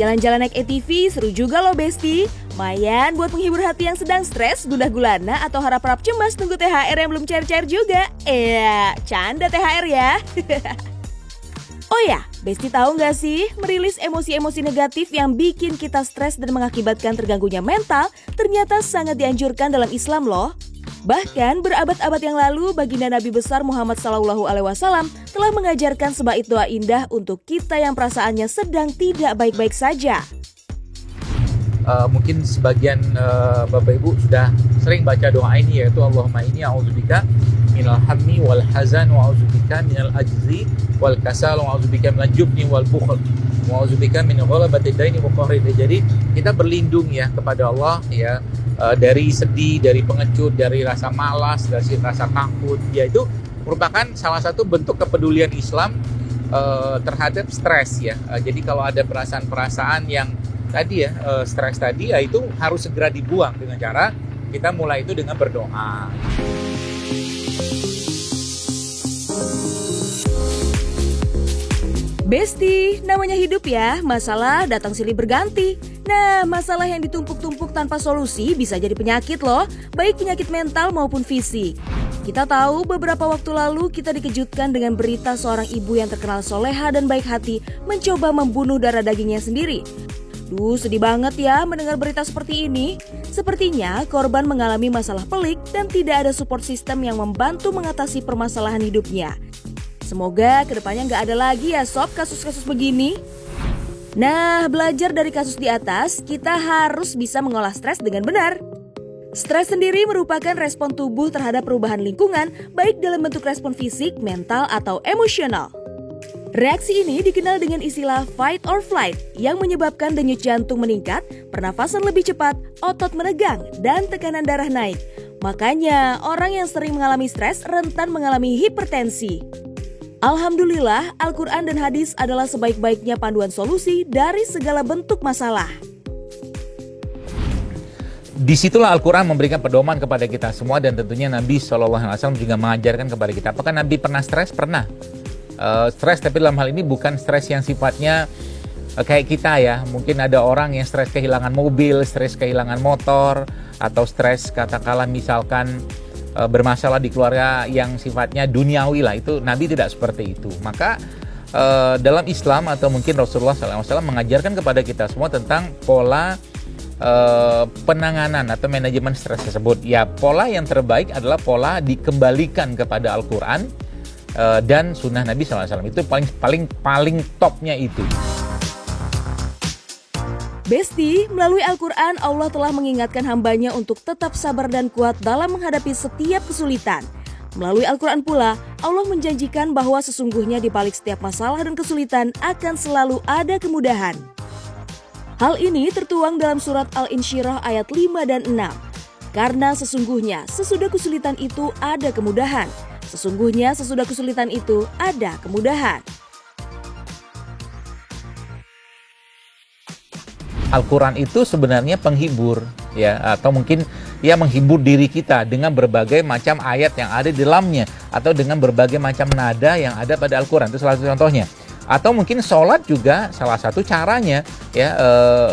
Jalan-jalan naik ATV seru juga loh Besti. Mayan buat menghibur hati yang sedang stres, gundah gulana, atau harap-harap cemas tunggu THR yang belum cair-cair juga. Canda THR ya. Oh ya, Besti tahu nggak sih, merilis emosi-emosi negatif yang bikin kita stres dan mengakibatkan terganggunya mental ternyata sangat dianjurkan dalam Islam loh. Bahkan berabad-abad yang lalu baginda Nabi besar Muhammad SAW telah mengajarkan sebaik doa indah untuk kita yang perasaannya sedang tidak baik-baik saja. Mungkin sebagian Bapak Ibu sudah sering baca doa ini, yaitu Allahumma inni a'udzubika minal hammi wal hazan wa a'udzubika minal ajzi wal kasal wa a'udzubika minal jubni wal bukhl wa a'udzubika min ghalabati daini wa qahri. Jadi kita berlindung ya kepada Allah ya, dari sedih, dari pengecut, dari rasa malas, dari rasa takut. Ya, itu merupakan salah satu bentuk kepedulian Islam terhadap stres ya. Jadi kalau ada perasaan-perasaan yang tadi ya, stres tadi ya, itu harus segera dibuang dengan cara kita mulai itu dengan berdoa. Besti, namanya hidup ya, masalah datang silih berganti. Nah, masalah yang ditumpuk-tumpuk tanpa solusi bisa jadi penyakit loh, baik penyakit mental maupun fisik. Kita tahu beberapa waktu lalu kita dikejutkan dengan berita seorang ibu yang terkenal soleha dan baik hati mencoba membunuh darah dagingnya sendiri. Duh, sedih banget ya mendengar berita seperti ini. Sepertinya korban mengalami masalah pelik dan tidak ada support system yang membantu mengatasi permasalahan hidupnya. Semoga kedepannya nggak ada lagi ya sob kasus-kasus begini. Nah, belajar dari kasus di atas, kita harus bisa mengolah stres dengan benar. Stres sendiri merupakan respon tubuh terhadap perubahan lingkungan, baik dalam bentuk respon fisik, mental, atau emosional. Reaksi ini dikenal dengan istilah fight or flight yang menyebabkan denyut jantung meningkat, pernafasan lebih cepat, otot menegang, dan tekanan darah naik. Makanya, orang yang sering mengalami stres rentan mengalami hipertensi. Alhamdulillah, Al-Quran dan hadis adalah sebaik-baiknya panduan solusi dari segala bentuk masalah. Disitulah Al-Quran memberikan pedoman kepada kita semua, dan tentunya Nabi SAW juga mengajarkan kepada kita. Apakah Nabi pernah stres? Pernah. Stres, tapi dalam hal ini bukan stres yang sifatnya kayak kita ya. Mungkin ada orang yang stres kehilangan mobil, stres kehilangan motor, atau stres katakanlah misalkan bermasalah di keluarga yang sifatnya duniawi lah. Itu Nabi tidak seperti itu. Maka dalam Islam atau mungkin Rasulullah SAW mengajarkan kepada kita semua tentang pola penanganan atau manajemen stres tersebut. Ya, pola yang terbaik adalah pola dikembalikan kepada Al-Quran dan Sunnah Nabi SAW. Itu paling topnya itu. Besti, melalui Al-Quran Allah telah mengingatkan hambanya untuk tetap sabar dan kuat dalam menghadapi setiap kesulitan. Melalui Al-Quran pula, Allah menjanjikan bahwa sesungguhnya di balik setiap masalah dan kesulitan akan selalu ada kemudahan. Hal ini tertuang dalam surat Al-Insyirah ayat 5 dan 6. Karena sesungguhnya sesudah kesulitan itu ada kemudahan. Sesungguhnya sesudah kesulitan itu ada kemudahan. Al-Quran itu sebenarnya penghibur ya, atau mungkin ya menghibur diri kita dengan berbagai macam ayat yang ada di dalamnya, atau dengan berbagai macam nada yang ada pada Al-Quran. Itu salah satu contohnya. Atau mungkin sholat juga salah satu caranya ya,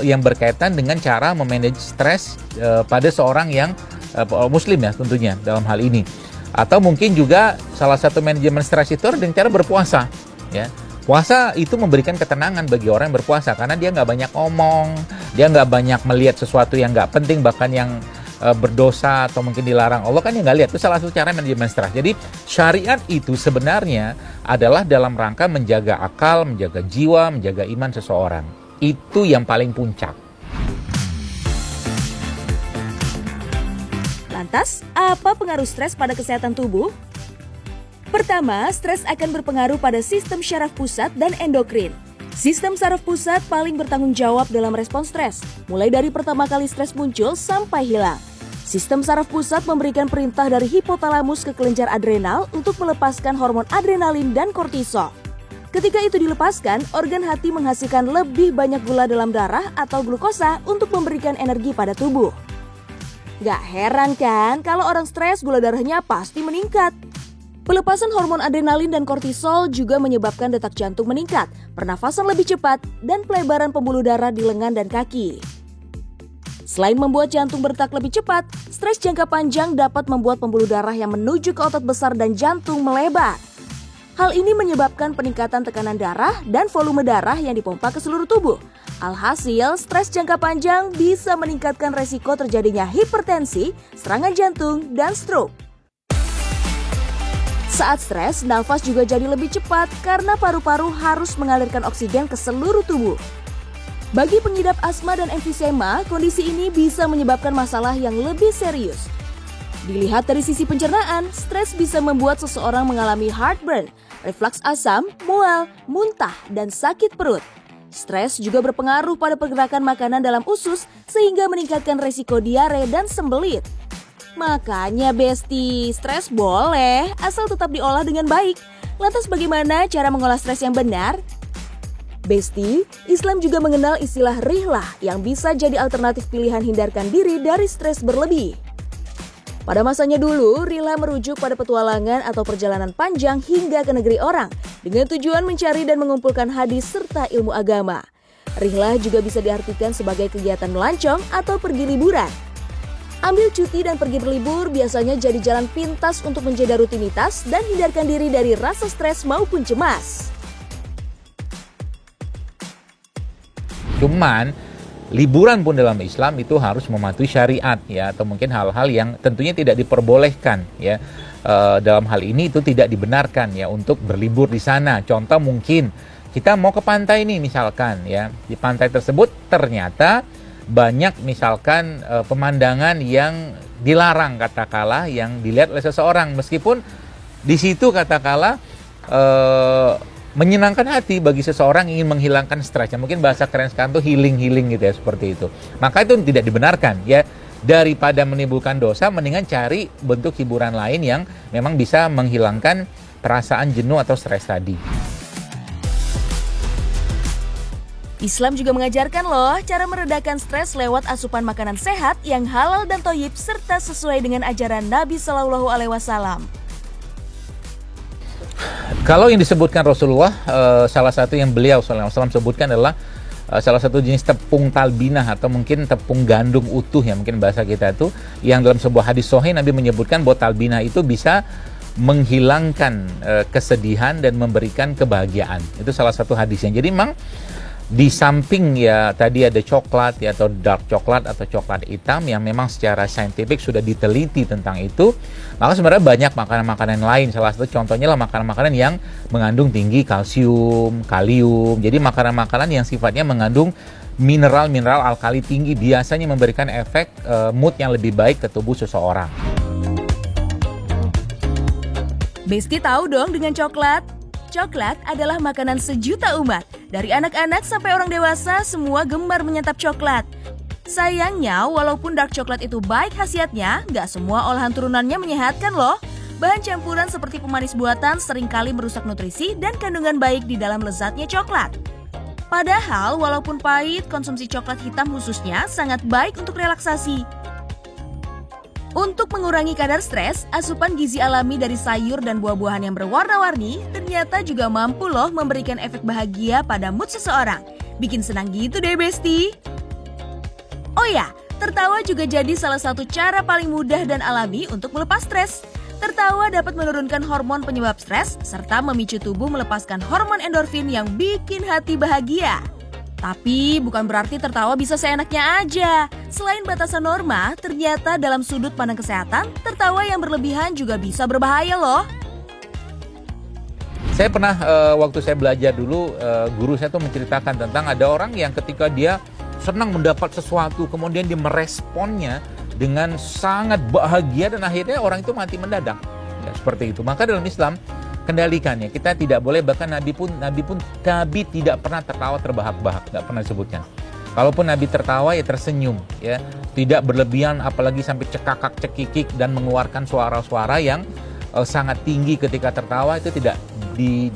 yang berkaitan dengan cara memanage stres pada seorang yang muslim ya tentunya dalam hal ini. Atau mungkin juga salah satu manajemen stres itu dengan cara berpuasa ya. Puasa itu memberikan ketenangan bagi orang yang berpuasa, karena dia nggak banyak ngomong, dia nggak banyak melihat sesuatu yang nggak penting, bahkan yang berdosa atau mungkin dilarang Allah kan yang nggak lihat. Itu salah satu cara manajemen stres. Jadi syariat itu sebenarnya adalah dalam rangka menjaga akal, menjaga jiwa, menjaga iman seseorang. Itu yang paling puncak. Lantas, apa pengaruh stres pada kesehatan tubuh? Pertama, stres akan berpengaruh pada sistem syaraf pusat dan endokrin. Sistem saraf pusat paling bertanggung jawab dalam respon stres, mulai dari pertama kali stres muncul sampai hilang. Sistem saraf pusat memberikan perintah dari hipotalamus ke kelenjar adrenal untuk melepaskan hormon adrenalin dan kortisol. Ketika itu dilepaskan, organ hati menghasilkan lebih banyak gula dalam darah atau glukosa untuk memberikan energi pada tubuh. Gak heran kan kalau orang stres gula darahnya pasti meningkat. Pelepasan hormon adrenalin dan kortisol juga menyebabkan detak jantung meningkat, pernafasan lebih cepat, dan pelebaran pembuluh darah di lengan dan kaki. Selain membuat jantung berdetak lebih cepat, stres jangka panjang dapat membuat pembuluh darah yang menuju ke otot besar dan jantung melebar. Hal ini menyebabkan peningkatan tekanan darah dan volume darah yang dipompa ke seluruh tubuh. Alhasil, stres jangka panjang bisa meningkatkan resiko terjadinya hipertensi, serangan jantung, dan stroke. Saat stres, nafas juga jadi lebih cepat karena paru-paru harus mengalirkan oksigen ke seluruh tubuh. Bagi pengidap asma dan emfisema, kondisi ini bisa menyebabkan masalah yang lebih serius. Dilihat dari sisi pencernaan, stres bisa membuat seseorang mengalami heartburn, reflux asam, mual, muntah, dan sakit perut. Stres juga berpengaruh pada pergerakan makanan dalam usus sehingga meningkatkan resiko diare dan sembelit. Makanya Besti, stres boleh asal tetap diolah dengan baik. Lantas bagaimana cara mengolah stres yang benar? Besti, Islam juga mengenal istilah rihlah yang bisa jadi alternatif pilihan hindarkan diri dari stres berlebih. Pada masanya dulu, rihlah merujuk pada petualangan atau perjalanan panjang hingga ke negeri orang dengan tujuan mencari dan mengumpulkan hadis serta ilmu agama. Rihlah juga bisa diartikan sebagai kegiatan melancong atau pergi liburan. Ambil cuti dan pergi berlibur biasanya jadi jalan pintas untuk menjaga rutinitas dan hindarkan diri dari rasa stres maupun cemas. Cuman liburan pun dalam Islam itu harus mematuhi syariat ya, atau mungkin hal-hal yang tentunya tidak diperbolehkan ya. Dalam hal ini itu tidak dibenarkan ya untuk berlibur di sana. Contoh mungkin kita mau ke pantai nih misalkan ya, di pantai tersebut ternyata banyak misalkan pemandangan yang dilarang katakanlah yang dilihat oleh seseorang, meskipun di situ katakanlah menyenangkan hati bagi seseorang ingin menghilangkan stresnya, mungkin bahasa keren sekarang tuh healing gitu ya, seperti itu. Maka itu tidak dibenarkan ya. Daripada menimbulkan dosa, mendingan cari bentuk hiburan lain yang memang bisa menghilangkan perasaan jenuh atau stres tadi. Islam juga mengajarkan loh cara meredakan stres lewat asupan makanan sehat yang halal dan thayyib serta sesuai dengan ajaran Nabi Shallallahu Alaihi Wasallam. Kalau yang disebutkan Rasulullah, salah satu yang beliau Shallallahu Alaihi Wasallam sebutkan adalah salah satu jenis tepung talbinah atau mungkin tepung gandum utuh ya, mungkin bahasa kita itu, yang dalam sebuah hadis sahih Nabi menyebutkan bahwa talbinah itu bisa menghilangkan kesedihan dan memberikan kebahagiaan. Itu salah satu hadisnya. Jadi memang di samping ya tadi ada coklat ya, atau dark coklat atau coklat hitam yang memang secara saintifik sudah diteliti tentang itu, maka sebenarnya banyak makanan-makanan lain. Salah satu contohnya lah makanan-makanan yang mengandung tinggi kalsium, kalium. Jadi makanan-makanan yang sifatnya mengandung mineral-mineral alkali tinggi biasanya memberikan efek mood yang lebih baik ke tubuh seseorang. Besti tahu dong dengan coklat? Coklat adalah makanan sejuta umat. Dari anak-anak sampai orang dewasa, semua gemar menyantap coklat. Sayangnya, walaupun dark coklat itu baik khasiatnya, nggak semua olahan turunannya menyehatkan loh. Bahan campuran seperti pemanis buatan seringkali merusak nutrisi dan kandungan baik di dalam lezatnya coklat. Padahal, walaupun pahit, konsumsi coklat hitam khususnya sangat baik untuk relaksasi. Untuk mengurangi kadar stres, asupan gizi alami dari sayur dan buah-buahan yang berwarna-warni ternyata juga mampu loh memberikan efek bahagia pada mood seseorang. Bikin senang gitu deh, Besti. Oh ya, tertawa juga jadi salah satu cara paling mudah dan alami untuk melepas stres. Tertawa dapat menurunkan hormon penyebab stres serta memicu tubuh melepaskan hormon endorfin yang bikin hati bahagia. Tapi bukan berarti tertawa bisa seenaknya aja. Selain batasan norma, ternyata dalam sudut pandang kesehatan, tertawa yang berlebihan juga bisa berbahaya loh. Saya pernah, waktu saya belajar dulu, guru saya tuh menceritakan tentang ada orang yang ketika dia senang mendapat sesuatu, kemudian dia meresponnya dengan sangat bahagia dan akhirnya orang itu mati mendadak. Ya, seperti itu. Maka dalam Islam, kendalikannya. Kita tidak boleh, bahkan Nabi tidak pernah tertawa terbahak-bahak, nggak pernah disebutkan. Kalaupun Nabi tertawa ya tersenyum, ya tidak berlebihan, apalagi sampai cekakak cekikik dan mengeluarkan suara-suara yang sangat tinggi ketika tertawa. Itu tidak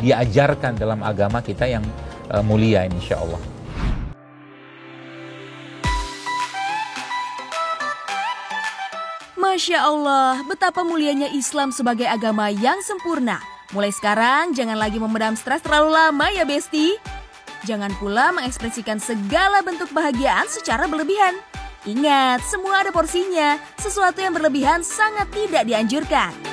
diajarkan dalam agama kita yang mulia, insya Allah. Masya Allah, betapa mulianya Islam sebagai agama yang sempurna. Mulai sekarang, jangan lagi memendam stres terlalu lama ya, Besti. Jangan pula mengekspresikan segala bentuk kebahagiaan secara berlebihan. Ingat, semua ada porsinya. Sesuatu yang berlebihan sangat tidak dianjurkan.